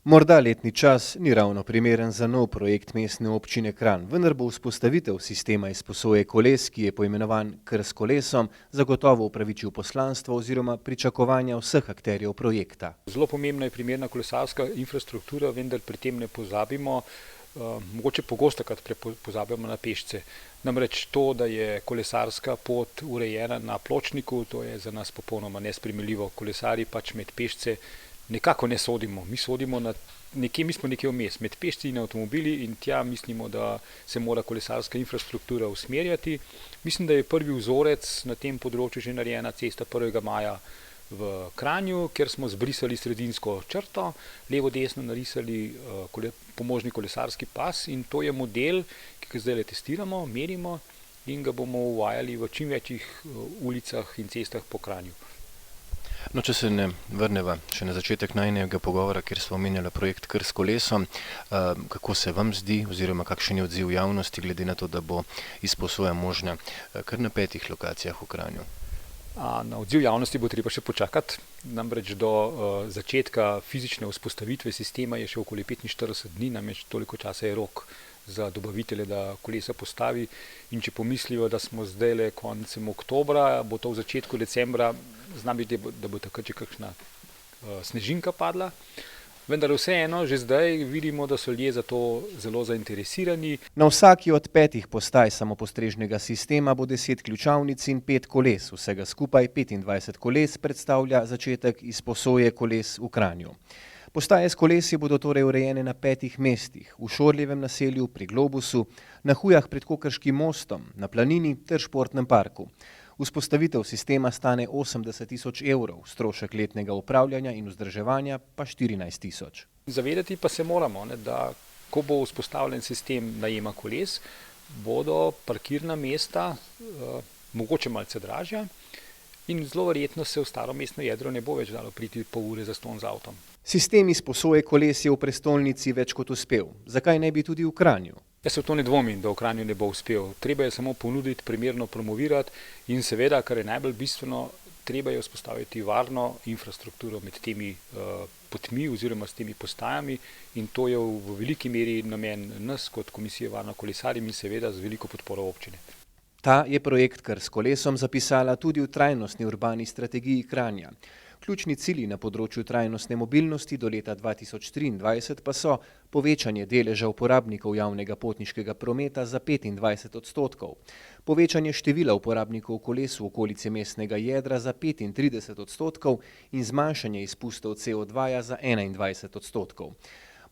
Morda letni čas ni ravno primeren za nov projekt mestne občine Kranj, vendar bo vzpostavitev sistema izposoje koles, ki je poimenovan Kr s kolesom, zagotovo upravičil poslanstvo oziroma pričakovanja vseh akterjev projekta. Zelo pomembna je primerna kolesarska infrastruktura, vendar pri tem ne pozabimo, mogoče pogostokrat pozabimo na pešce. Namreč to, da je kolesarska pot urejena na pločniku, to je za nas popolnoma nesprejemljivo. Kolesarji pač med pešce nekako ne sodimo. Mi sodimo mi smo nekje vmes, med pešci in avtomobili, in tja mislimo, da se mora kolesarska infrastruktura usmerjati. Mislim, da je prvi vzorec na tem področju že narejena cesta 1. maja v Kranju, kjer smo zbrisali sredinsko črto, levo-desno narisali pomožni kolesarski pas, in to je model, ki ga zdaj testiramo, merimo in ga bomo uvajali v čim večjih ulicah in cestah po Kranju. No, če se ne vrneva še na začetek najinega pogovora, kjer smo omenjali projekt Kr s kolesom, kako se vam zdi oziroma kakšen je odziv javnosti glede na to, da bo izposoja možna kar na 5 lokacijah v Kranju? Na odziv javnosti bo treba še počakati, namreč do začetka fizične vzpostavitve sistema je še okoli 45 dni, namreč toliko časa je rok za dobavitelje, da kolesa postavi, in če pomislijo, da smo zdajle koncem oktobra, bo to v začetku decembra, znam biti, da bo takrat že kakšna snežinka padla. Vendar vseeno, že zdaj vidimo, da so ljudje za to zelo zainteresirani. Na vsaki od 5 postaj samopostrežnega sistema bo 10 ključavnic in 5 koles. Vsega skupaj 25 koles predstavlja začetek izposoje koles v Kranju. Postaje s kolesi bodo torej urejene na 5 mestih: v Šorljevem naselju, pri Globusu, na Hujah pred Kokrškim mostom, na Planini ter Športnem parku. Vzpostavitev sistema stane 80 tisoč evrov, strošek letnega upravljanja in vzdrževanja pa 14 tisoč. Zavedati pa se moramo, da ko bo vzpostavljen sistem najema koles, bodo parkirna mesta mogoče malce dražja in zelo verjetno se v staro mestno jedro ne bo več dalo priti pol ure zastonj z avtom. Sistem izposoje koles je v prestolnici več kot uspel. Zakaj ne bi tudi v Kranju? Jaz v to ne dvomim, da v Kranju ne bo uspel. Treba je samo ponuditi, primerno promovirati in seveda, kar je najbolj bistveno, treba je vzpostaviti varno infrastrukturo med temi potmi oziroma s temi postajami, in to je v veliki meri namen nas kot Komisije Varno kolesarjem in seveda z veliko podporo občine. Ta je projekt Kr s kolesom zapisala tudi v trajnostni urbani strategiji Kranja. Ključni cilji na področju trajnostne mobilnosti do leta 2023 pa so povečanje deleža uporabnikov javnega potniškega prometa za 25%, povečanje števila uporabnikov koles v okolici mestnega jedra za 35% in zmanjšanje izpustov CO2 za 21%.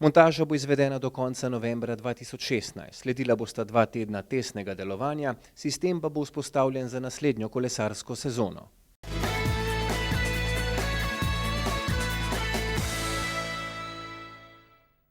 Montaža bo izvedena do konca novembra 2016, sledila bosta 2 tedna testnega delovanja, sistem pa bo vzpostavljen za naslednjo kolesarsko sezono.